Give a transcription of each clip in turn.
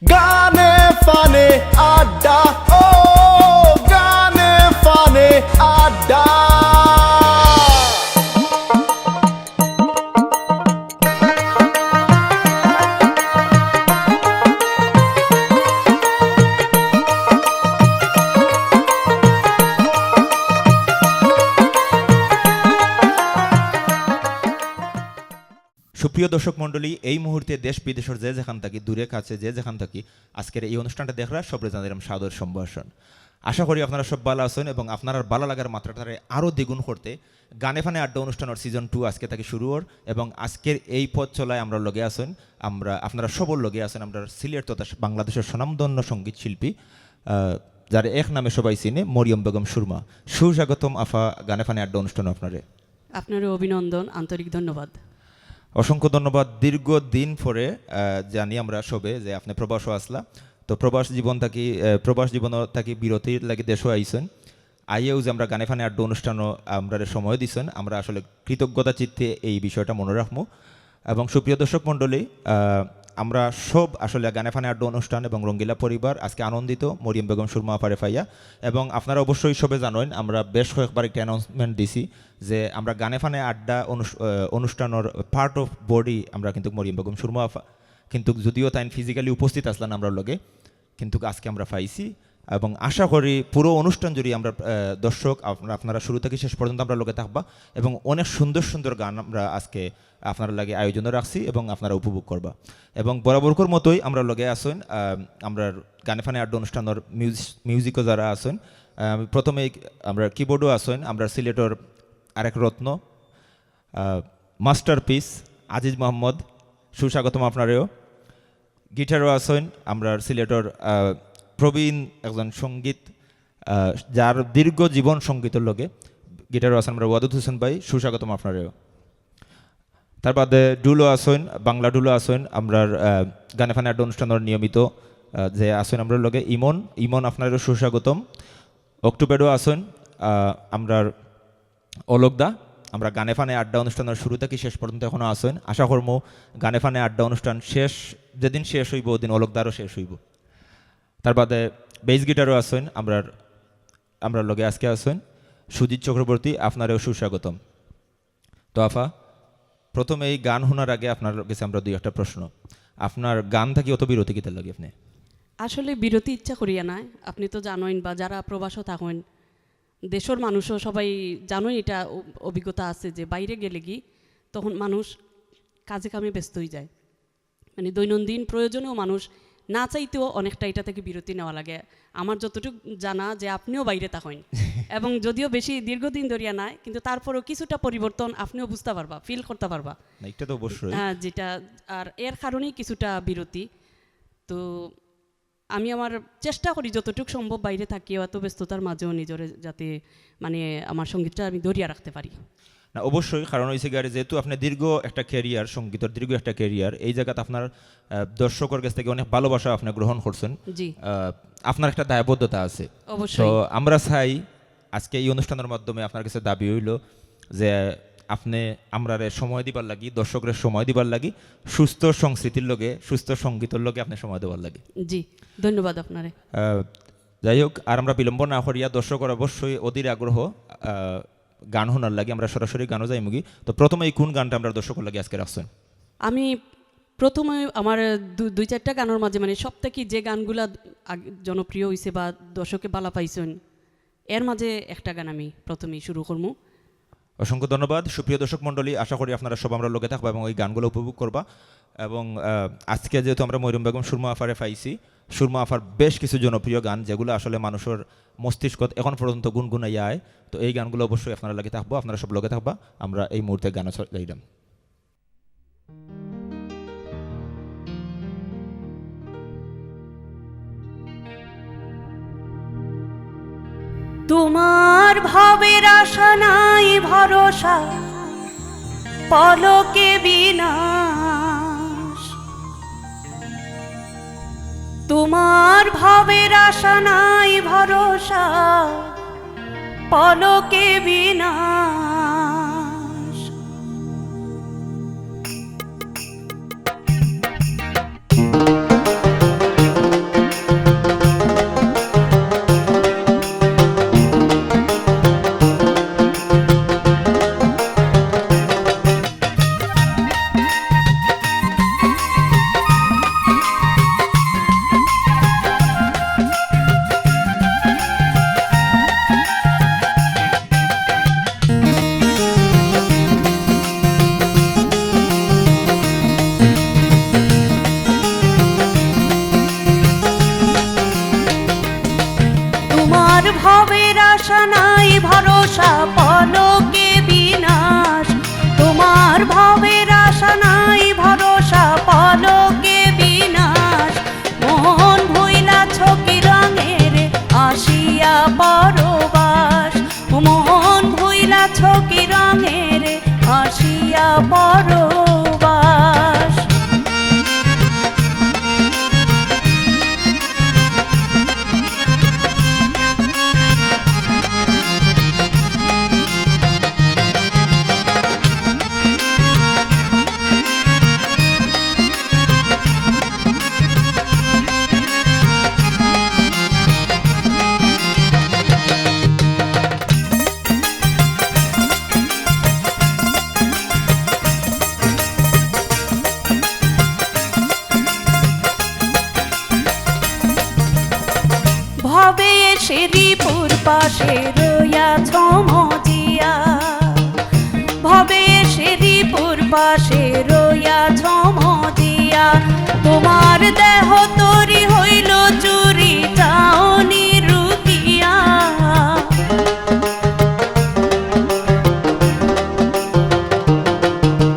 গানে ফানে আড্ডা, ও গানে ফানে আড্ডা। সুপ্রিয় দর্শক মণ্ডলী, এই মুহূর্তে দেশ বিদেশের যে যেখান থাকি, দূরে কাছে যে যেখান থাকি, আজকের এই অনুষ্ঠানটা দেখরা সবরে জানাইলাম সাদর সম্ভাষণ। আশা করি আপনারা সব ভালো আছেন এবং আপনার ভালো লাগার মাত্রাটারে আরও দ্বিগুণ করতে গানে ফানে আড্ডা অনুষ্ঠানের সিজন 2 আজকে থেকে শুরু হর। এবং আজকের এই পথ চলায় আমরা লগে আছেন, আমরা আপনারা সবর লগে আছেন আমরা সিলেট তথা বাংলাদেশের স্বনামধন্য সঙ্গীত শিল্পী, যার এক নামে সবাই চিনে, মরিয়ম বেগম সুরমা। সুস্বাগতম আফা গানে ফানে আড্ডা অনুষ্ঠানে আপনার অভিনন্দন, আন্তরিক ধন্যবাদ। অসংখ্য ধন্যবাদ। দীর্ঘদিন পরে জানি আমরা সবে যে আপনি প্রবাসও আসলা, তো প্রবাস জীবন থাকি বিরতির লাগে দেশও আইসেন, আইয়েও যে আমরা গানে ফানে আড্ডা অনুষ্ঠানও আমরা সময় দিচ্ছেন, আমরা আসলে কৃতজ্ঞতা চিত্তে এই বিষয়টা মনে রাখবো। এবং সুপ্রিয় দর্শক মণ্ডলী, আমরা সব আসলে গানে ফানে আড্ডা অনুষ্ঠান এবং রঙ্গিলা পরিবার আজকে আনন্দিত মরিয়ম বেগম সুরমা আপারে ফাইয়া। এবং আপনারা অবশ্যই সবে জানেন, আমরা বেশ কয়েকবার একটা অ্যানাউন্সমেন্ট দিছি যে আমরা গানে ফানে আড্ডা অনুষ্ঠানের পার্ট অফ বডি আমরা কিন্তু মরিয়ম বেগম সুরমা আফা, কিন্তু যদিও তাই ফিজিক্যালি উপস্থিত আসলেন আমরা লগে, কিন্তু আজকে আমরা পাইছি। এবং আশা করি পুরো অনুষ্ঠান জুড়ে আমরা দর্শক আপনারা শুরু থেকে শেষ পর্যন্ত আমরা লোকে থাকবা এবং অনেক সুন্দর সুন্দর গান আমরা আজকে আপনারা লাগে আয়োজনে রাখছি এবং আপনারা উপভোগ করবা। এবং বরাবরকর মতোই আমরা লগে আসেন আমরা গানে ফানে আড্ডা অনুষ্ঠানের মিউজিকও যারা আসেন, প্রথমে আমরা কিবোর্ডও আসেন আমরা সিলেটর আরেক রত্ন মাস্টারপিস আজিজ মোহাম্মদ, সুস্বাগতম আপনারেও। গিটারও আসেন আমরা সিলেটর প্রবীণ একজন সঙ্গীত, যার দীর্ঘ জীবন সঙ্গীতের লগে গিটারও আছেন আমরা ওয়াদুদ হোসেন ভাই, সুস্বাগতম আপনারেও। তার বাদে ডুলো আসেন, বাংলা ডুলো আসেন আমরা গানে ফানে আড্ডা অনুষ্ঠানের নিয়মিত যে আসেন আমরা লগে ইমন আপনারও সুস্বাগতম। অক্টোবরও আসেন আমরা অলোকদা, আমরা গানে ফানে আড্ডা অনুষ্ঠানের শুরু থেকে শেষ পর্যন্ত এখনও আসেন। আশা করবো গানে ফানে আড্ডা অনুষ্ঠান যেদিন শেষ হইব ওদিন অলোকদারও শেষ হইব। তার বাদে বেস গিটারও আসেন আমরা লগে আজকে আসেন সুজিত চক্রবর্তী, আপনারও সুস্বাগতম। তো আফা, প্রথমে এই গান শোনার আগে আপনার কাছে আমরা দুই একটা প্রশ্ন, আপনার গান থাকি অত বিরতি কিতে লাগে আপনি? আসলে বিরতি ইচ্ছা করিয়া নাই, আপনি তো জানেন বা যারা প্রবাসও থাকেন দেশের মানুষও সবাই জানোই, এটা অভিজ্ঞতা আছে যে বাইরে গেলে কি তখন মানুষ কাজে কামে ব্যস্ত হয়ে যায়, মানে দৈনন্দিন প্রয়োজনেও মানুষ না চাইতেও অনেকটা এটা থেকে বিরতি নেওয়া লাগে। আমার যতটুকু জানা যে আপনিও বাইরে থাকেন এবং যদিও বেশি দীর্ঘদিন ধরিয়া নাই, কিন্তু তারপরেও কিছুটা পরিবর্তন আপনিও বুঝতে পারবা, ফিল করতে পারবা। এটা তো অবশ্যই, হ্যাঁ, যেটা আর এর কারণেই কিছুটা বিরতি। তো আমি আমার চেষ্টা করি যতটুকু সম্ভব বাইরে থাকিও এত ব্যস্ততার মাঝেও নিজের যাতে মানে আমার সঙ্গীতটা আমি ধরিয়া রাখতে পারি। না অবশ্যই, কারণ হয়েছে গাড়ি যেহেতু আপনি দীর্ঘ একটা ক্যারিয়ার, সঙ্গীতের দীর্ঘ একটা ক্যারিয়ার, এই জায়গাতে আপনার দর্শকের কাছ থেকে অনেক ভালোবাসা আপনি গ্রহণ করছেন, জি আপনার একটা দায়বদ্ধতা আছে। তো অবশ্যই আমরা চাই আজকে এই অনুষ্ঠানের মাধ্যমে আপনার কাছে দাবি হইল যে আপনি আমরা সময় দিবার লাগি, দর্শকের সময় দিবার লাগি, সুস্থ সংস্কৃতির লগে সুস্থ সঙ্গীতের লগে আপনি সময় দেওয়ার লাগে। জি ধন্যবাদ আপনারে। যাই হোক, আর আমরা বিলম্ব না করিয়া দর্শকের অবশ্যই অধীর আগ্রহ গান শোনার লাগে আমরা সরাসরি গানও যাই মুগি। তো প্রথমে এই কোন গানটা আমরা দর্শকের লাগে আজকে রাখছেন? আমি প্রথমে আমার দুই চারটা গানের মাঝে মানে সব থেকে যে গানগুলা জনপ্রিয় হয়েছে বা দর্শকে বালা পাইছেন এর মাঝে একটা গান আমি প্রথমেই শুরু করবো। অসংখ্য ধন্যবাদ। সুপ্রিয় দর্শক মণ্ডলী, আশা করি আপনারা সব আমরা লোকে থাকবো এবং ওই গানগুলো উপভোগ করবা। এবং আজকে যেহেতু আমরা মরিয়ম বেগম সুরমা আফারে পাইছি, সুরমা আফার বেশ কিছু জনপ্রিয় গান যেগুলো আসলে মানুষের মস্তিষ্ক এখন পর্যন্ত গুনগুনাইয়া আয়, তো এই গানগুলো অবশ্যই আপনারা লাগে থাকবো, আপনারা সব লোকে থাকবা। আমরা এই মুহূর্তে গান গাইলাম। তোমার ভবের আশা নাই ভরসা, পলকে বিনাশ। তোমার ভবের আশা নাই ভরসা, পলকে বিনাশ। আশা নাই ভরসা পলকে বিনাশ, তোমার ভবের আশা নাই ভরসা পলকে বিনাশ। মন ভুইলাছ কি রঙের আসিয়া পরবাস, মন ভুইলাছ কি রঙের আসিয়া পরবাস। ভবে শ্রীপুর পাশে রইয়াছ মজিয়া, ভবে শ্রীপুর পাশে রইয়াছ মজিয়া। তোমার দেহ তরি হইল চুরি চাওনি রুকিয়া,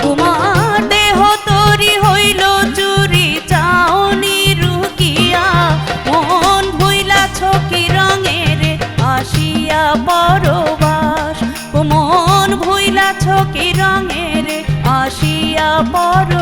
তোমার দেহ তরি হইল চুরি চাওনি রুকিয়া। মন ভুইলাছ কি রঙের আসিয়া পরবাস, মন ভুইলাছ কি রঙের আসিয়া পরবাস।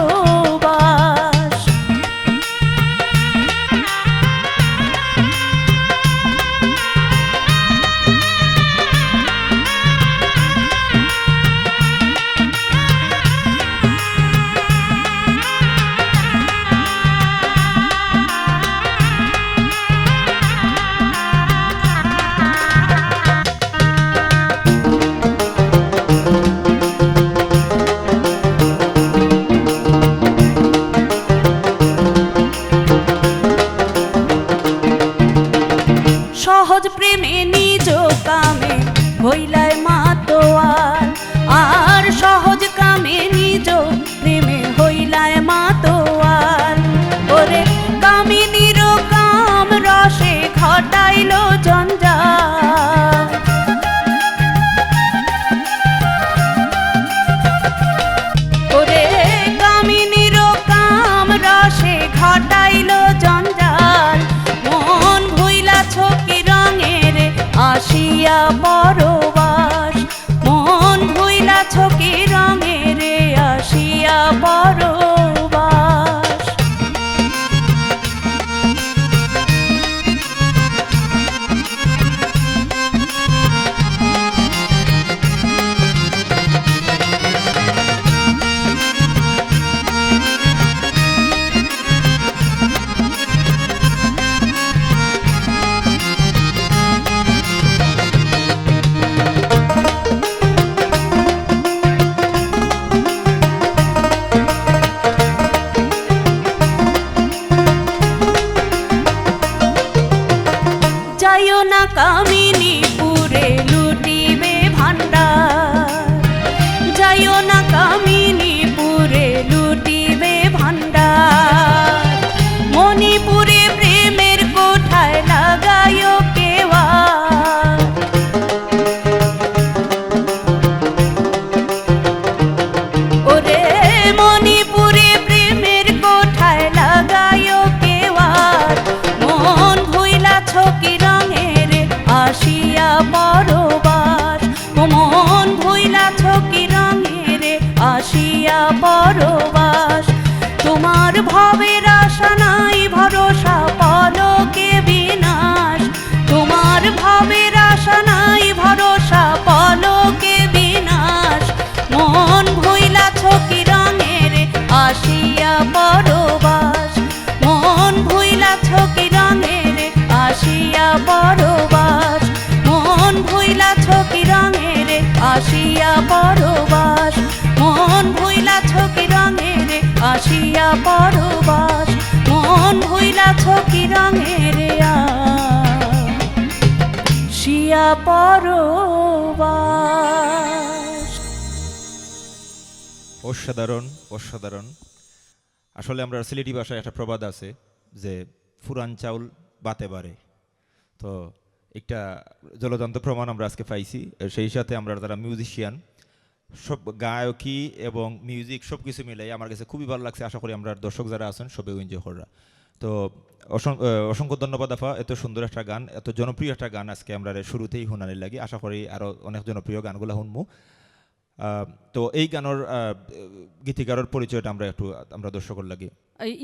সহজ প্রেমে নিজ কামে হইলায় মাতোয়ার, আর সহজ কামে নিজ প্রেমে হইলায় মাতোয়ার। ওরে কামিনীর কাম রসে ঘটাইল জঞ্জাল, ওরে কামিনীর কাম রসে ঘটাইল জঞ্জাল। মন ভুইলাছ কি রঙের আসিয়া পরবাস, মন ভুইলাছ কি রঙের আসিয়া পরবাস। যাইও না কামিনীপুরে লুটিবে ভান্ডার, যাইও না কামিনীপুরে লুটিবে ভান্ডার। মণিপুরে প্রেমের কোঠায় লাগাইও কেওয়ার, ওরে মণিপুরে প্রেমের কোঠায় লাগাইও কেওয়ার। মন ভুইলাছ কি রঙের আসিয়া পরবাস, মন ভুইলাছ কি রঙের আসিয়া পরবাস। তোমার ভবের আশা নাই ভরসা পলকে বিনাশ, তোমার ভবের আশা নাই ভরসা পলকে বিনাশ। মন ভুইলাছ কি রঙের আসিয়া পরবাস, মন ভুইলাছ কি রঙের আসিয়া পরবাস। মন ভুইলাছ কি রঙের আসিয়া পরবাস, মন ভুইলাছ কি রঙের আসিয়া পরবাস। মন ভুইলাছ কি রঙের আসিয়া পরবাস। অসাধারণ অসাধারণ। আসলে আমরা সিলেটি ভাষায় একটা প্রবাদ আছে যে ফুরান চাউল বাতে বাড়ে। তো একটা জ্বলন্ত প্রমাণ আমরা আজকে পাইছি। সেই সাথে আমরা যারা মিউজিশিয়ান সব গায়কি এবং মিউজিক সব কিছু মিলাই আমার কাছে খুবই ভালো লাগছে। আশা করি আমরা দর্শক যারা আছেন সবাই এনজয় করা। তো অসংখ্য ধন্যবাদ আফা, এত সুন্দর একটা গান, এত জনপ্রিয় একটা গান আজকে আমরা শুরুতেই শুনানি লাগি। আশা করি আরও অনেক জনপ্রিয় গানগুলো শুনবো। তো এই গানের গীতিকারের পরিচয়টা আমরা দর্শকের লাগি।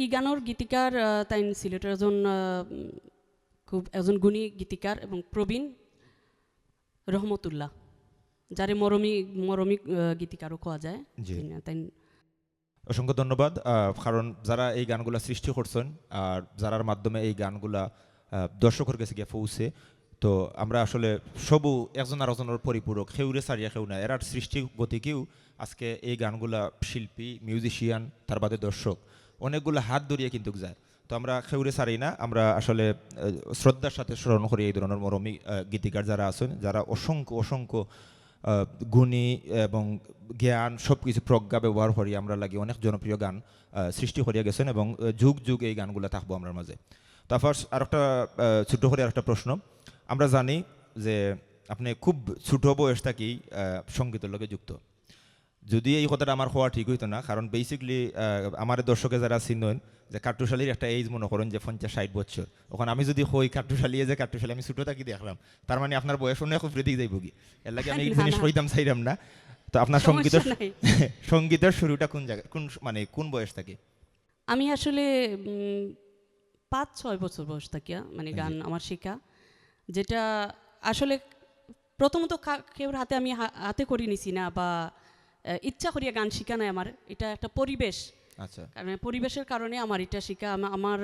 এই গানের গীতিকার তাই সিলেটের খুব একজন গুণী গীতিকার এবং প্রবীণ রহমতুল্লাহ, যারে মরমী গীতিকারও কোয়া যায়। তাই অসংখ্য ধন্যবাদ। কারণ যারা এই গানগুলা সৃষ্টি করছেন আর যারার মাধ্যমে এই গানগুলা দর্শকের কাছে গিয়ে পৌঁছে, তো আমরা আসলে সবু একজন আরেকজনের পরিপূরক, খেউরে সারিয়া খেউ না, এরার সৃষ্টি গতিকেও আজকে এই গানগুলা শিল্পী, মিউজিশিয়ান, তার বাদে দর্শক অনেকগুলো হাত ধরিয়ে কিন্তু যায়। তো আমরা খেউরে সারি না, আমরা আসলে শ্রদ্ধার সাথে স্মরণ করি এই ধরনের মরমী গীতিকার যারা আছেন, যারা অসংখ্য গুণী এবং জ্ঞান সব কিছু প্রজ্ঞা ব্যবহার করি আমরা লাগি অনেক জনপ্রিয় গান সৃষ্টি করিয়া গেছেন এবং যুগ এই গানগুলো থাকবো আমার মাঝে। তারপর আরেকটা ছোট করে আরেকটা প্রশ্ন, আমরা জানি যে আপনি খুব ছোট বয়স থেকেই সঙ্গীতের লগে যুক্ত। যদি এই কথাটা আমার হওয়া ঠিক হইতো না, কারণ বেসিকলি আমার দর্শকে যারা চিনেন যে কাট্টুশালীর একটা এইজ মনে করেন যে 50-60 বছর, ওখানে আমি যদি হই কাট্টুশালী যে কাট্টুশালী আমি ছোটো থাকি দেখলাম, তার মানে আপনার বয়স অনেক উপরে দিকে যাইব কি, এর লাগে আমি এই জিনিস হইতাম চাইলাম না। তো আপনার সঙ্গীতের শুরুটা কোন বয়স থেকে? আমি আসলে 5-6 বছর বয়স থাকিয়া মানে গান আমার শেখা, যেটা আসলে প্রথমত কেউর হাতে আমি হাতে করে নিছি না বা ইচ্ছা করিয়া গান শিখা নাই আমার, এটা একটা পরিবেশ। আচ্ছা, কারণ পরিবেশের কারণে আমার এটা শিখা। আমার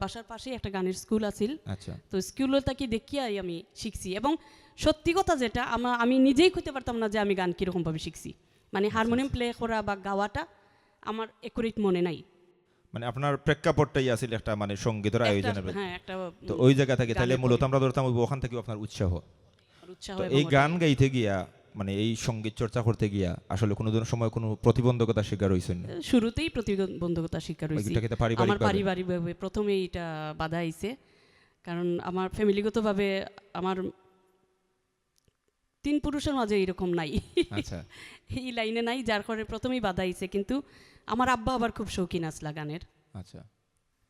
বাসার পাশেই একটা গানের স্কুল আছিল। আচ্ছা, তো স্কুলে তাকে দেখিয়াই আমি শিখছি এবং সত্যি কথা যেটা আমি নিজেই কইতে পারতাম না যে আমি গান কীরকমভাবে শিখছি। মানে হারমোনিয়াম প্লে করা বা গাওয়াটা আমার একুরেট মনে নাই। মানে আপনার প্রেক্ষাপটটাই আছিল একটা মানে সঙ্গীতের আয়োজনের। হ্যাঁ, একটা। তো ওই জায়গা থেকে তাহলে মূলত আমরা ধরতাম ওখান থেকে আপনার উৎসাহ। তো এই গান গাইতে গিয়া মানে এই সঙ্গীত চর্চা করতে গিয়া আসলে কোনো সময় কোনো প্রতিবন্ধকতা শিকার হয়েছেন? শুরুতেই প্রতিবন্ধকতা শিকার হয়েছি। আমার পারিবারিকভাবে প্রথমেই এটা বাধা আইছে, কারণ আমার ফ্যামিলিগতভাবে আমার 3 পুরুষের মাঝে এরকম নাই। আচ্ছা, এই লাইনে নাই, যার কারণে প্রথমেই বাধা আইছে। কিন্তু আমার আব্বা আবার খুব শৌখিন আসলা গানের। আচ্ছা,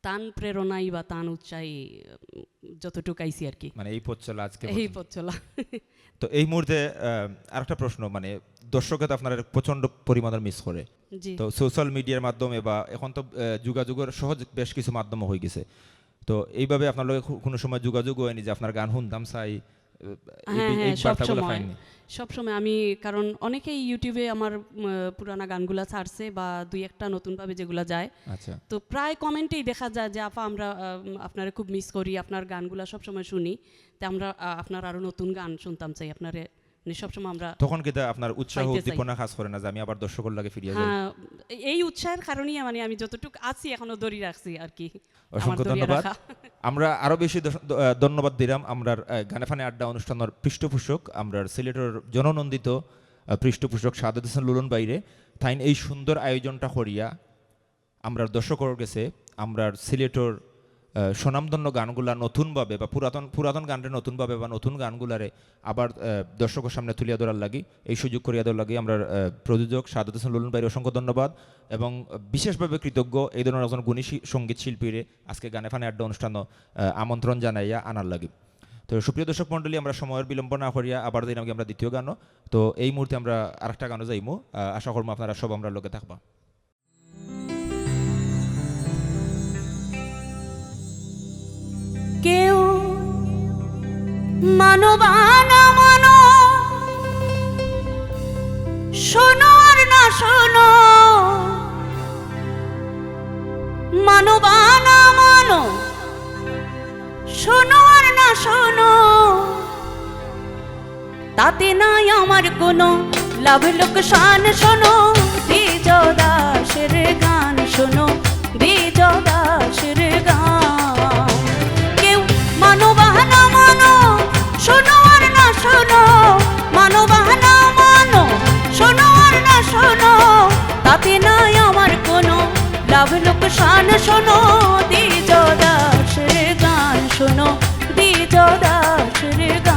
তান প্রেরণাই বা তান উৎসাহী যতটুকু আইছি আর কি, মানে এই পথ চলা আজকে এই পথ চলা। তো এই মুহূর্তে আরেকটা প্রশ্ন, মানে দর্শকে তো আপনারা প্রচন্ড পরিমাণের মিস করে। তো সোশ্যাল মিডিয়ার মাধ্যমে বা এখন তো যোগাযোগের সহজ বেশ কিছু মাধ্যম হয়ে গেছে, তো এইভাবে আপনার লগে কোনো সময় যোগাযোগ হয়নি যে আপনার গান শুনতাম চাই? হ্যাঁ, সবসময় আমি, কারণ অনেকেই ইউটিউবে আমার পুরানা গানগুলা ছাড়ছে বা 2-1টা নতুনভাবে যেগুলো যায়। আচ্ছা, তো প্রায় কমেন্টেই দেখা যায় যে আপা আমরা আপনারা খুব মিস করি, আপনার গানগুলা সবসময় শুনি, তো আমরা আপনার আরো নতুন গান শুনতাম চাই আপনারে। সবসময় আমরা তখন কি আপনার উৎসাহ উদ্দীপনা কাজ করে না যে আমি আবার দর্শকের লাগে ফিরিয়ে যাই? হ্যাঁ, এই উৎসাহের কারণেই মানে আমি যতটুকু আছি এখনো দড়ি রাখছি আর কি। অসংখ্য ধন্যবাদ। আমরা আরো বেশি ধন্যবাদ দিলাম আমরা গানেফানে আড্ডা অনুষ্ঠানের পৃষ্ঠপোষক, আমরা সিলেটের জননন্দিত পৃষ্ঠপোষক সাদত হোসেন লুলন বাইরে তাই এই সুন্দর আয়োজনটা করিয়া আমরা দর্শকের কাছে আমরা সিলেটের স্বনামধন্য গানগুলা নতুনভাবে বা পুরাতন গানরে নতুনভাবে বা নতুন গানগুলারে আবার দর্শকের সামনে তুলিয়া ধরার লাগি এই সুযোগ করিয়া দেওয়ার লাগি আমরা প্রযোজক সাদত হোসেন লুলন ভাইয়ের অসংখ্য ধন্যবাদ এবং বিশেষভাবে কৃতজ্ঞ এই ধরনের একজন গুণী সঙ্গীত শিল্পীরে আজকে গানেফানে আড্ডা অনুষ্ঠান আমন্ত্রণ জানাইয়া আনার লাগি। তো সুপ্রিয় দর্শক মণ্ডলী, আমরা সময়ের বিলম্ব না করিয়া আবার দিন আমরা দ্বিতীয় গানও, তো এই মুহূর্তে আমরা আরেকটা গানও যাইমু। আশা করবো আপনারা সব আমরা লোকে থাকবা। কেউ মানবানা মানো, শোনো আর না শোনো, মানবানা মানো, শোনো আর না শোনো, তাতে নাই আমার কোনো লাভ লোকসান। শোনো বিজয় দাসের গান, শোনো বিজয় দাসের গান। কেউ মানবানা মানো, শোনো আর না শোনো, মানবানা মানো, শোনো আর না শোনো, তাতে নাই আমার কোনো লাভ লোকসান। শোনো বিজয় দাসের গান, শোনো বিজয় দাসের গান।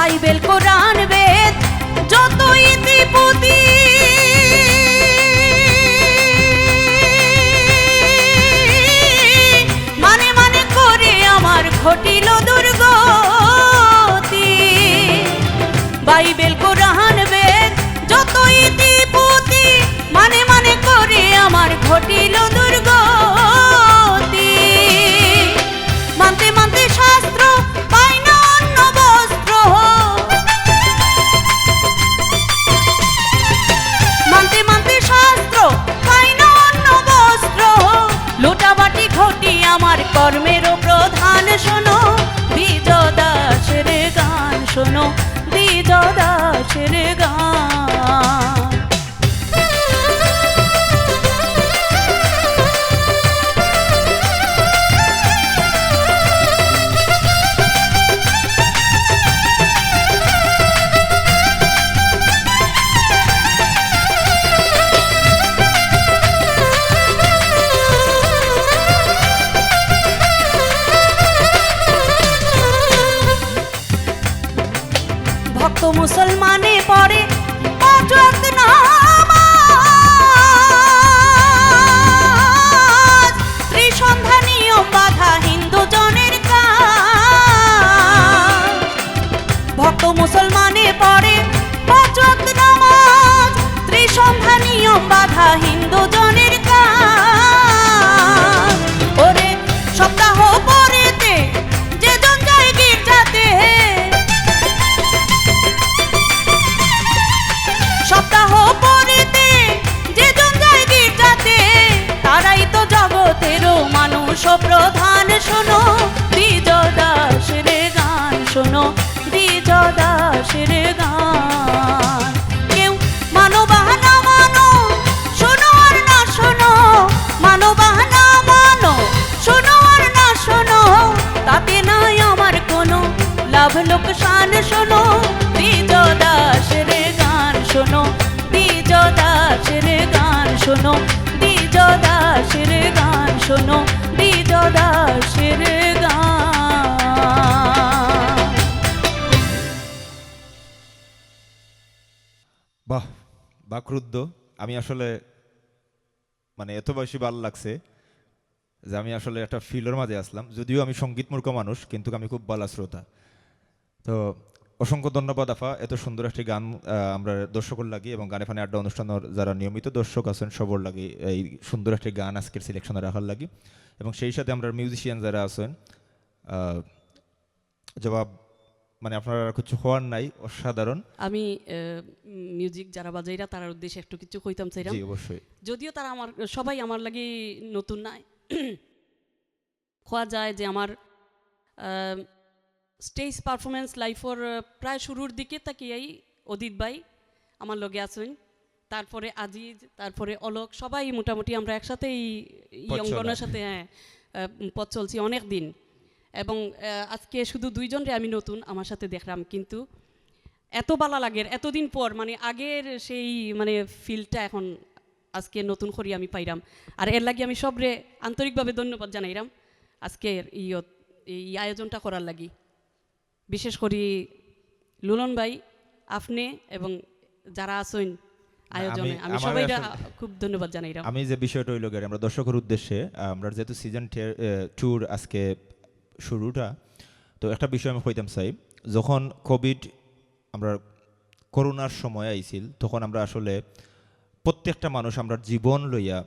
বাইবেল কোরআন বেদ যত ইতিপুতি মানে মানে করে আমার ঘটিল দুর্গতি। বাইবেল কোরআন বেদ যত ইতিপুতি মানে মানে করে আমার ঘটিল দুর্গতি। মানতে মানতে শাস্ত্র পাই না অন্য বস্ত্র, মানতে মানতে শাস্ত্র পাই না অন্য বস্ত্র। লোটাবাটি ঘটি আমার কর্মেরও প্রধান। শোনো দ্বিজ দাসের গান, শোনো দ্বিজ দাসের গান। ভক্ত মুসলমানে পড়ে পাঁচ ওয়াক্ত নামাজ, ত্রিসন্ধ্যা নিয়ম বাধা হিন্দু জনের কাজ। ভক্ত মুসলমানে পড়ে পাঁচ ওয়াক্ত নামাজ, ত্রিসন্ধ্যা নিয়ম বাধা হিন্দু জনের কাজ। ওরে সপ্তাহ পরেতে যে জন যায় গির্জাতে, সপ্তাহ পরেতে যে জন যায় গির্জাতে, তারাই তো জগতেরও মানুষ প্রধান। শোনো দ্বিজ দাসের গান, শোনো দ্বিজ দাসের গান। কেউ মানো বা না মানো, শোনো আর না শোনো, মানো বা না মানো, শোনো আর না শোনো, তাতে নাই আমার কোনো লাভ লোকসান। শোনো দ্বিজ দাসের গান, শোনো দ্বিজ দাসের গান, শোনো দ্বিজ দাসের গান, শোনো দ্বিজ দাসের গান। বাহ, বাকরুদ্ধ। আমি আসলে মানে এত বেশি ভালো লাগছে যে আমি আসলে একটা ফিলের মাঝে আসলাম। যদিও আমি সঙ্গীতমূর্খ মানুষ, কিন্তু আমি খুব ভালো শ্রোতা। তো অসংখ্য ধন্যবাদ আফা, এত সুন্দর একটি গান আমরা দর্শকর লাগি এবং গানে ফানে আড্ডা অনুষ্ঠানের যারা নিয়মিত দর্শক আছেন সবর লাগি এই সুন্দর একটি গান আজকের সিলেকশনে রাখার লাগি। এবং সেই সাথে আমরা মিউজিশিয়ান যারা আছেন, জবাব মানে আপনারা কিছু হওয়ার নাই, অসাধারণ। আমি মিউজিক যারা বাজাইরা তার উদ্দেশ্যে একটু কিছু কইতাম চাইরাম। জি অবশ্যই। যদিও তারা আমার সবাই আমার লাগি নতুন নাই, খোয়া যায় যে আমার স্টেজ পারফরমেন্স লাইফর প্রায় শুরুর দিকে তাকিয়াই অদিত ভাই আমার লগে আছেন, তারপরে আজিজ, তারপরে অলোক, সবাই মোটামুটি আমরা একসাথে এই অঙ্গনের সাথে পথ চলছি অনেক দিন। এবং আজকে শুধু দুইজনরে আমি নতুন আমার সাথে দেখলাম, কিন্তু এত ভালো লাগে এতদিন পর, মানে আগের সেই মানে ফিলটা এখন আজকে নতুন করে আমি পাইলাম। আর এর লাগে আমি সবরে আন্তরিকভাবে ধন্যবাদ জানাইলাম আজকের এই আয়োজনটা করার লাগি। বিশেষ করে লুলন ভাই, আপনি এবং যারা আছেন আয়োজনে, আমি সবাই খুব ধন্যবাদ জানাইলাম। আমি যে বিষয়টা হইল গিয়ে আমরা দর্শকের উদ্দেশ্যে, আমরা যেহেতু সিজন ট্যুর আজকে শুরুটা, তো একটা বিষয় আমি কইতাম চাই। যখন কোভিড আমরা করোনার সময় আইছিল, তখন আমরা আসলে প্রত্যেকটা মানুষ আমরা জীবন লইয়া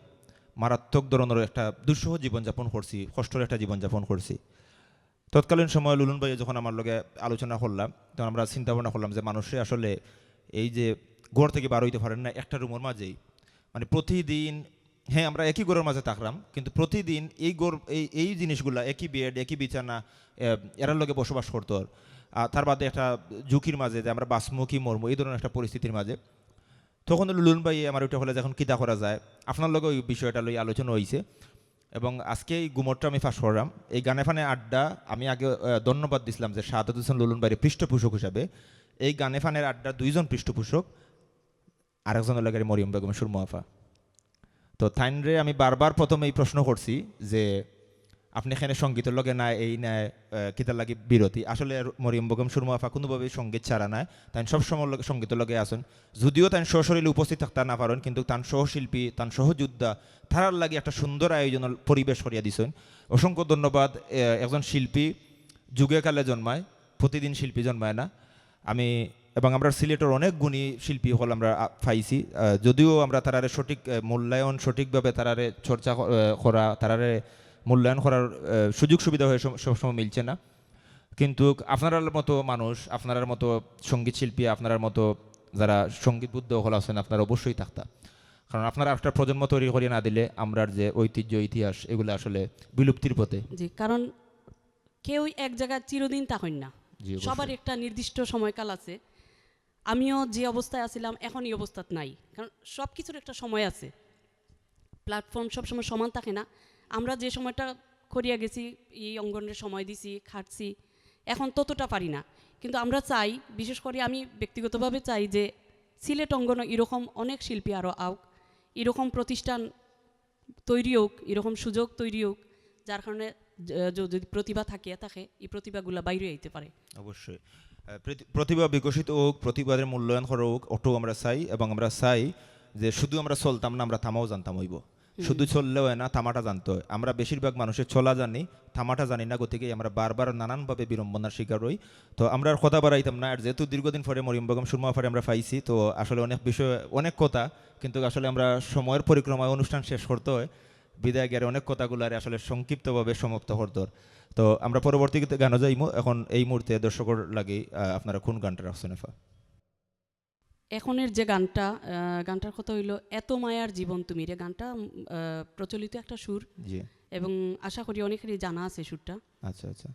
মারাত্মক ধরনের একটা দুঃসহ জীবনযাপন করছি, কষ্টের একটা জীবনযাপন করছি। তৎকালীন সময় লুলুন ভাই যখন আমার লগে আলোচনা করলাম, তখন আমরা চিন্তা ভাবনা করলাম যে মানুষে আসলে এই যে ঘর থেকে বার হইতে পারেন না একটা রুমের মাঝেই, মানে প্রতিদিন, হ্যাঁ আমরা একই ঘরের মাঝে থাকলাম, কিন্তু প্রতিদিন এই জিনিসগুলা, একই বেড, একই বিছানা, এরার লগে বসবাস করতো। তার বাদে একটা ঝুঁকির মাঝে যে আমরা বাসমুখী মর্ম, এই ধরনের একটা পরিস্থিতির মাঝে তখন লুলুন ভাই আমার ওইটা হলে যখন কিতা করা যায়, আপনার লগে ওই বিষয়টা লই আলোচনা হয়েছে। এবং আজকে এই গুমরটা আমি ফাঁস করলাম এই গানে ফানে আড্ডা। আমি আগে ধন্যবাদ দিছিলাম যে শাহাদাত হোসেন লুলুন ভাইয়ের পৃষ্ঠপোষক হিসাবে। এই গানে ফানের আড্ডা দুইজন পৃষ্ঠপোষক, আরেকজনের লাগে মরিয়ম বেগম সুরমা আফা। তো থাইনরে আমি বারবার প্রথমে এই প্রশ্ন করছি যে আপনি এখানে সঙ্গীতের লগে না এই নাই কিতার লাগি বিরতি আসলে মরিয়ম বেগম সুরমা আপা কোনোভাবেই সঙ্গীত ছাড়া নাই তাই সবসময় সঙ্গীতের লগে আসেন যদিও তাই সশরীরে উপস্থিত থাকতে না পারেন কিন্তু তার সহশিল্পী তার সহযোদ্ধা তারার লাগি একটা সুন্দর আয়োজনের পরিবেশ করিয়া দিছেন অসংখ্য ধন্যবাদ একজন শিল্পী যুগে কালে জন্মায় প্রতিদিন শিল্পী জন্মায় না আমি এবং আমরা সিলেটের অনেক গুণী শিল্পী হল আমরা পাইছি যদিও আমরা তারারে সঠিক মূল্যায়ন সঠিকভাবে তারারে চর্চা করা তারারে মূল্যায়ন করার সুযোগ সুবিধা হয়ে সবসময় মিলছে না কিন্তু আপনার মতো মানুষ আপনার মতো সঙ্গীত শিল্পী আপনার মতো যারা সঙ্গীত বুদ্ধ হল আছেন আপনারা অবশ্যই থাকতা কারণ আপনারা একটা প্রজন্ম তৈরি করিয়ে না দিলে আমরার যে ঐতিহ্য ইতিহাস এগুলো আসলে বিলুপ্তির পথে জি কারণ কেউ এক জায়গায় চিরদিন থাকেন না সবার একটা নির্দিষ্ট সময়কাল আছে আমিও যে অবস্থায় আছিলাম এখন এই অবস্থাত নাই কারণ সব কিছুর একটা সময় আছে প্ল্যাটফর্ম সবসময় সমান থাকে না আমরা যে সময়টা করিয়া গেছি এই অঙ্গনের সময় দিছি খাটছি এখন ততটা পারি না কিন্তু আমরা চাই বিশেষ করে আমি ব্যক্তিগতভাবে চাই যে সিলেট অঙ্গনে এরকম অনেক শিল্পী আরও আউক এরকম প্রতিষ্ঠান তৈরি হোক এরকম সুযোগ তৈরি হোক যার কারণে যদি প্রতিভা থাকে এই প্রতিভাগুলো বাইরে আইতে পারে অবশ্যই প্রতিভা বিকশিত হোক প্রতিভাদের মূল্যায়ন করা হোক ওটাও আমরা চাই এবং আমরা চাই যে শুধু আমরা চলতাম না আমরা থামাও জানতাম হইব শুধু চললেও হয় না থামাটা জানতে হয় আমরা বেশিরভাগ মানুষের চলা জানি থামাটা জানি না গতিকে আমরা বারবার নানানভাবে বিড়ম্বনার শিকার হই তো আমরা আর কথা বাড়াইতাম না আর যেহেতু দীর্ঘদিন পরে মরিয়ম বেগম সুরমা আপারে আমরা পাইছি তো আসলে অনেক বিষয় অনেক কথা কিন্তু আসলে আমরা সময়ের পরিক্রমায় অনুষ্ঠান শেষ করতে হয় বিদায় গিয়ে অনেক কথাগুলো আসলে সংক্ষিপ্তভাবে সমাপ্ত করতে তো আমরা পরবর্তী গানও যাইমু এখন এই মুহূর্তে দর্শকর লাগে আপনারা কোন গানটা রাখছেন এফা এখনের যে গানটার কথা হইল এত মায়ার জীবন তুমি রে গানটা প্রচলিত একটা সুর জি এবং আশা করি অনেকেরই জানা আছে সুরটা আচ্ছা আচ্ছা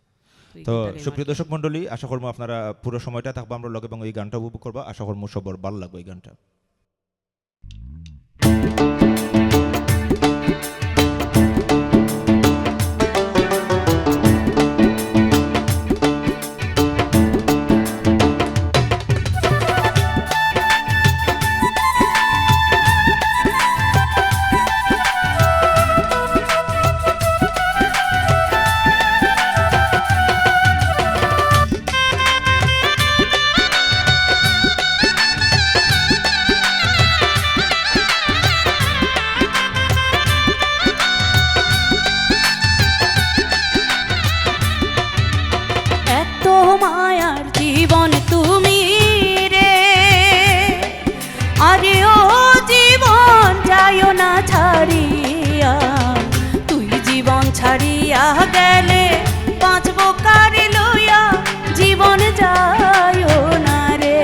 তো সুপ্রিয় দর্শক মণ্ডলী আশা করবো আপনারা পুরো সময়টা থাকবো আমরা লগে এবং এই গানটা উপভোগ করবো আশা করবো সবার ভালো লাগবে এই গানটা ছাড়িয়া গেলে বাঁচবো কারে লইয়া জীবন যায় না রে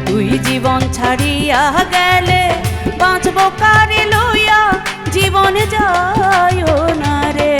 তুই জীবন ছাড়িয়া গেলে বাঁচবো কারে লইয়া জীবন যায় না রে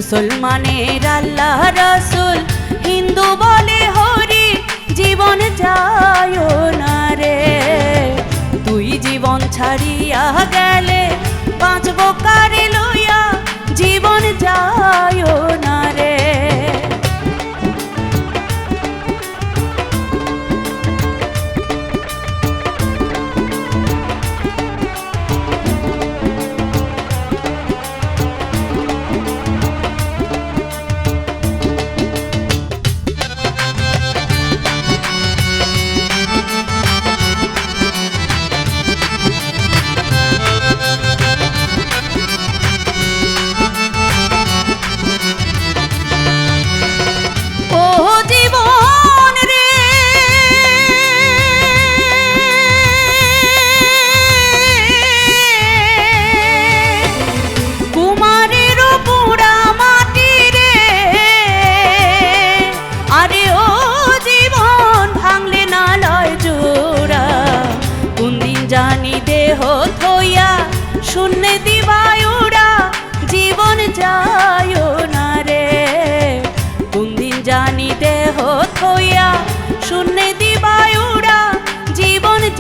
মুসলমানের আল্লাহ রাসূল হিন্দু বলে হরি জীবন যায় না রে তুই জীবন ছাড়িয়া গেলে বাঁচবো কারে লইয়া জীবন যায় না রে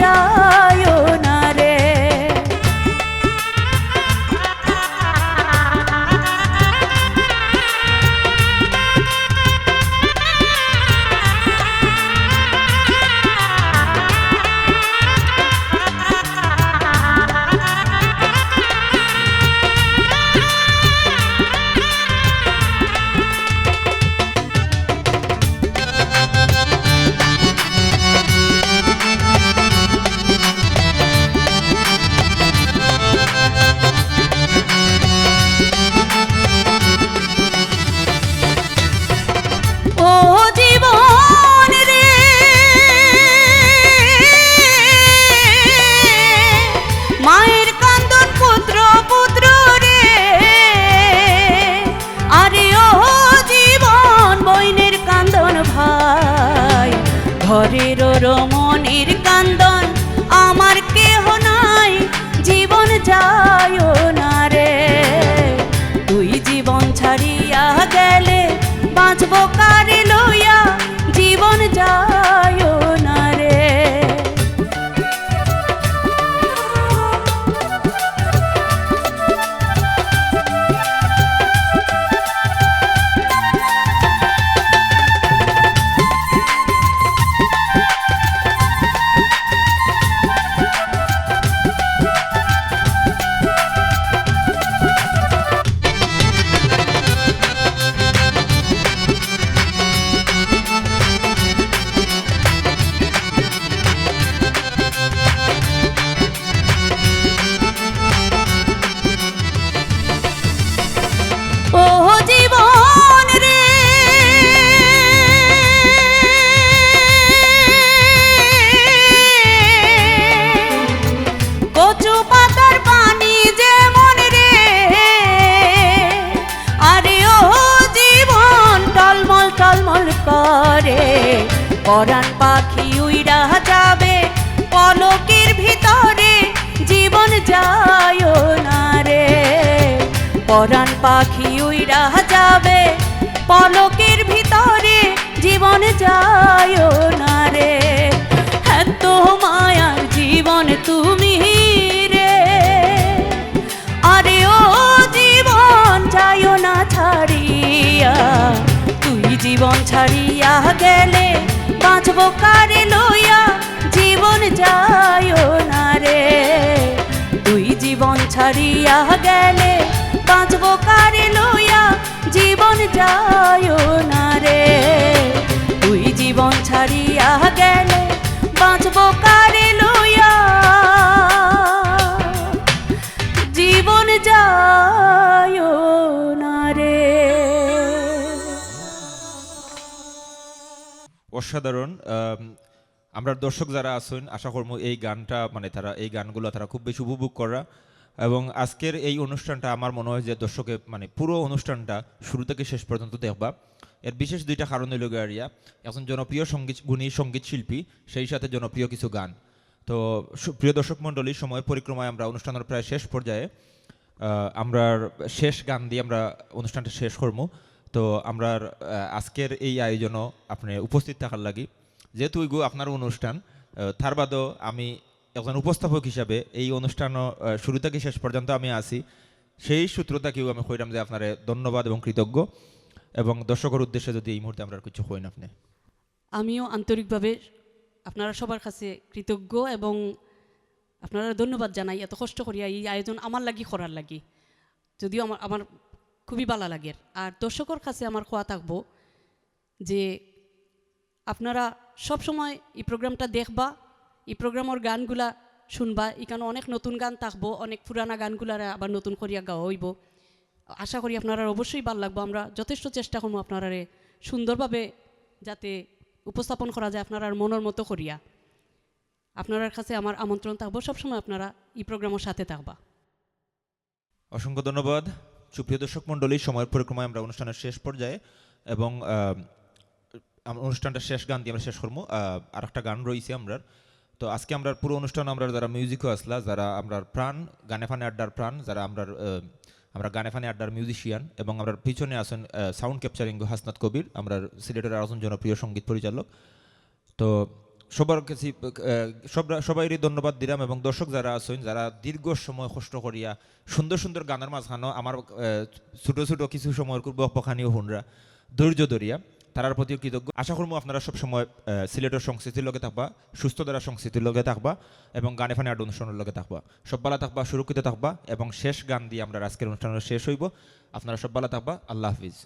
যায় না রে। ও জীবন রে, মায়ের কান্দন পুত্র পুত্র রে, আরে ও জীবন বইনের কান্দন ভাই, ঘরের রমণীর কান্দন আমার কেহ নাই, জীবন যায় না রে। তুই জীবন ছাড়িয়া গেলে বাঁচব কারে লইয়া, জীবন যায় না রে। ও জীবন রে, কচু পাতার পানি যেমন রে, আরে ও জীবন টলমল টলমল করে, পরাণ পাখি উইড়া যাবে পলকের ভিতরে, জীবন যায় না রে। পরাণ পাখি উইড়া যাবে পলকের ভিতরে, জীবন যায় না রে। এত মায়ার জীবন তুমি রে, আরে ও জীবন যায় না ছাড়িয়া, তুই জীবন ছাড়িয়া গেলে বাঁচব কারে লইয়া, জীবন যায় না রে। তুই জীবন ছাড়িয়া গেলে বাঁচব কারে লইয়া, জীবন যায় না রে। তুই জীবন ছাড়িয়া গেলে বাঁচব কারে লইয়া, জীবন যায় না রে। অসাধারণ। আমরা দর্শক যারা আছেন আশা করবো এই গানটা মানে তারা এই গানগুলো তারা খুব বেশি উপভোগ করা, এবং আজকের এই অনুষ্ঠানটা আমার মনে হয় যে দর্শকে মানে পুরো অনুষ্ঠানটা শুরু থেকে শেষ পর্যন্ত দেখবা। এর বিশেষ দুইটা কারণ হইল গিয়া একজন জনপ্রিয় গুণী সঙ্গীত শিল্পী, সেই সাথে জনপ্রিয় কিছু গান। তো প্রিয় দর্শক মণ্ডলী, সময় পরিক্রমায় আমরা অনুষ্ঠানের প্রায় শেষ পর্যায়ে, আমরা শেষ গান দিয়ে আমরা অনুষ্ঠানটা শেষ করবো। তো আমরা আজকের এই আয়োজনও আপনি উপস্থিত থাকার লাগি, যেহেতু ওইগো আপনার অনুষ্ঠান, তার বাদেও আমি একজন উপস্থাপক হিসাবে এই অনুষ্ঠানও শুরু থেকে শেষ পর্যন্ত আমি আছি, সেই সূত্রটাকেও আমি কইলাম যে আপনার ধন্যবাদ এবং কৃতজ্ঞ, এবং দর্শকের উদ্দেশ্যে যদি এই মুহূর্তে আমরা কিছু কইন আপনি। আমিও আন্তরিকভাবে আপনারা সবার কাছে কৃতজ্ঞ এবং আপনারা ধন্যবাদ জানাই, এত কষ্ট করিয়া এই আয়োজন আমার লাগি করার লাগি, যদিও আমার আমার খুবই ভালো লাগে। আর দর্শকের কাছে আমার কোয়া থাকবো যে আপনারা সব সময় এই প্রোগ্রামটা দেখবা, এই প্রোগ্রামের গানগুলা শুনবা, এখানে অনেক নতুন গান থাকবো, অনেক পুরানা গানগুলার আবার নতুন করিয়া গাওয়া হইব। আশা করি আপনারা অবশ্যই ভালো লাগবো। আমরা যথেষ্ট চেষ্টা করবো আপনারা সুন্দরভাবে যাতে উপস্থাপন করা যায় আপনার মনের মতো করিয়া। আপনার কাছে আমার আমন্ত্রণ থাকবো, সবসময় আপনারা এই প্রোগ্রামের সাথে থাকবা। অসংখ্য ধন্যবাদ। সুপ্রিয় দর্শক মণ্ডলী, সময়ের পরিক্রমায় আমরা অনুষ্ঠানের শেষ পর্যায়ে, এবং অনুষ্ঠানটা শেষ গান দিয়ে আমরা শেষ করবো। আর একটা গান রয়েছে আমরা, তো আজকে আমরা পুরো অনুষ্ঠান আমরা যারা মিউজিকও আসলা, যারা আমরা প্রাণ গানে ফানে আড্ডার প্রাণ, যারা আমরা গানে ফানে আড্ডার মিউজিশিয়ান, এবং আমরা পিছনে আছেন সাউন্ড ক্যাপচারিং হাসনাত কবির, আমরা সিলেটের আরেকজন জনপ্রিয় সঙ্গীত পরিচালক। তো সবার কাছে সবাইরই ধন্যবাদ দিলাম, এবং দর্শক যারা আছেন, যারা দীর্ঘ সময় কষ্ট করিয়া সুন্দর সুন্দর গানের মাঝখানো আমার ছোট ছোট কিছু সময়ের বকবকানিও হুনরা ধৈর্য ধরিয়া, তারার প্রতিও কৃতজ্ঞ। আশা করবো আপনারা সবসময় সিলেটের সংস্কৃতির লগে থাকবা, সুস্থ দ্বারা সংস্কৃতির লগে থাকবা, এবং গানে ফানে আড অনুষ্ঠানের লগে থাকবা। সব ভালো থাকবা, সুরক্ষিত থাকবা, এবং শেষ গান দিয়ে আমরা আজকের অনুষ্ঠান শেষ হইব। আপনারা সব ভালো থাকবা। আল্লাহ হাফিজ।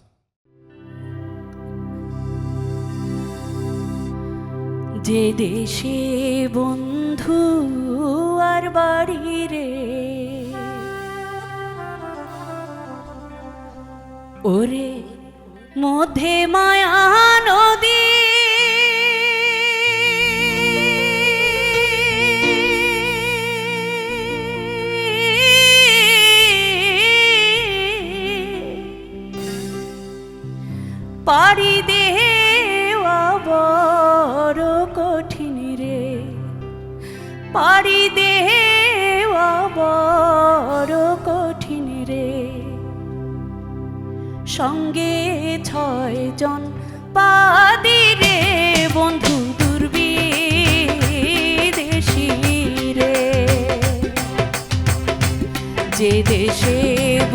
যে দেশে বন্ধু আর বাড়ি রে, ওরে মধ্যে মায়া নদী, পাড়ি দেওয়া বড় কঠিন রে, পাড়ি দেওয়া বড় কঠিন রে। সঙ্গে 6 জন পাদি রে, বন্ধু দুর্বিদেশী রে। যে দেশে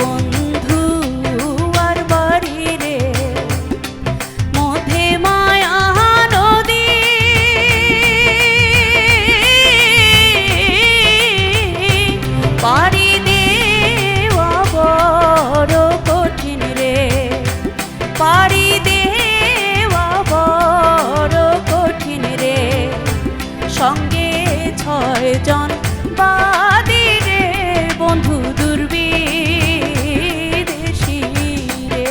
বন্ধু আর বাড়ি রে, মধ্যে মায়া নদী, পাড়ি দেওয়া বড় কঠিন রে, পাড়ি দেওয়া বড় কঠিন রে। সঙ্গে 6 জন বাদী রে, বন্ধু দুর্বিদেশী রে।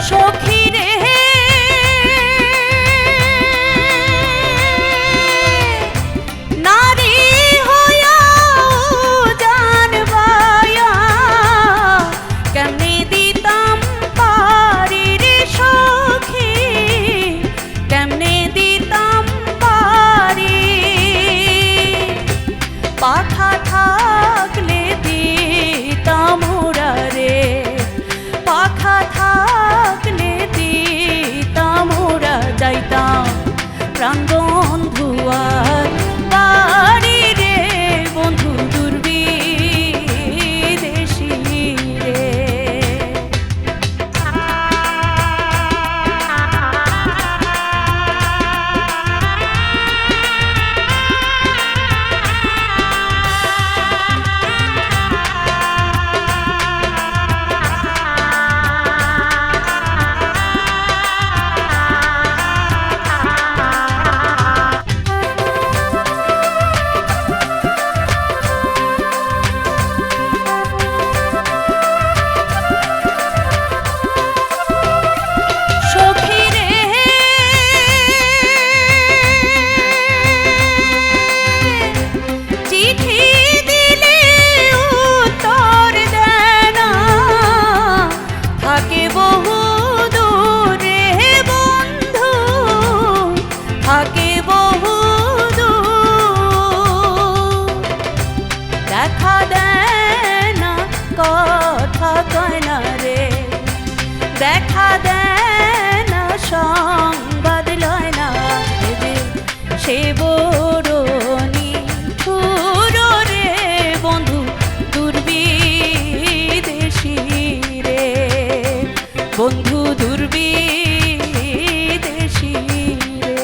সখী রে নারী হইয়া জানবায়া, কেমনে দিতাম পারি রে সখী, কেমনে দিতাম পারি। পাখা থাকলে দিতাম ওরা রে, পাখা থাকলে দিতাম ওরা, যাইতাম প্রাণ বন্ধু আর বাড়ি রে, বন্ধু দুর্বিদেশী রে। সখী রে চিঠি দিলে উত্তর দেয় না, থাকে বহু দূরে বন্ধু, থাকে বহু দূর। দেখা দেয় না, কথা কয় না রে, দেখা দেয় না, সংবাদ লয় না। সে বড় নিঠুর রে, বন্ধু দুর্বিদেশী রে, বন্ধু দুর্বিদেশী রে।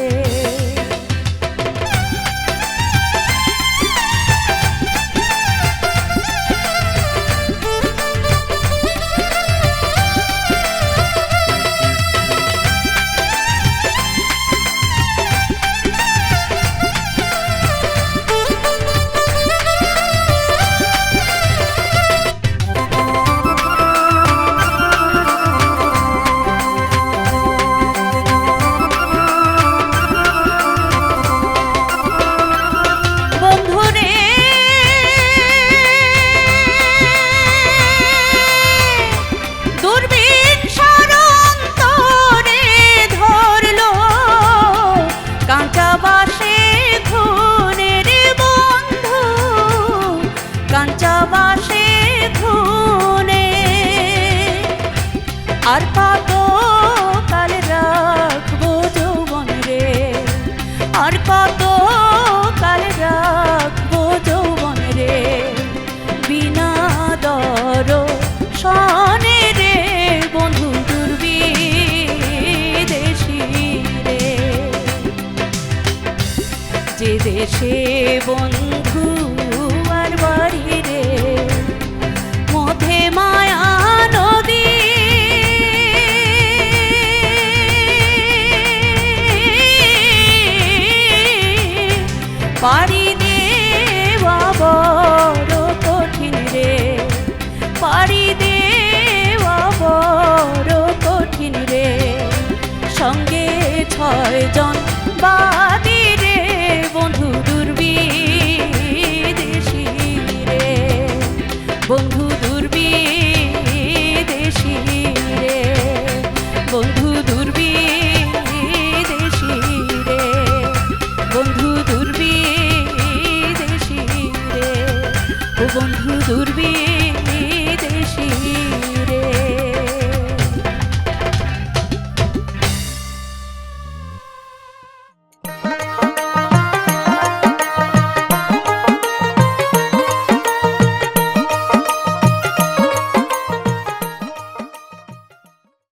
কাঞ্চাবাসে ধুনে আর কত কাল রাখবো যৌবন রে আর কত কাল রাখবো যৌবন রে বিনা দর্শনে রে বন্ধু দুর্বিদেশী রে যে দেশে বন্ধু আর বাড়ি রে মধ্যে মায়া নদী পাড়ি দেওয়া বড় কঠিন রে পাড়ি দেওয়া বড় কঠিন রে সঙ্গে 6 জন বাদী রে বন্ধু দুর্বিদেশী রে বন্ধু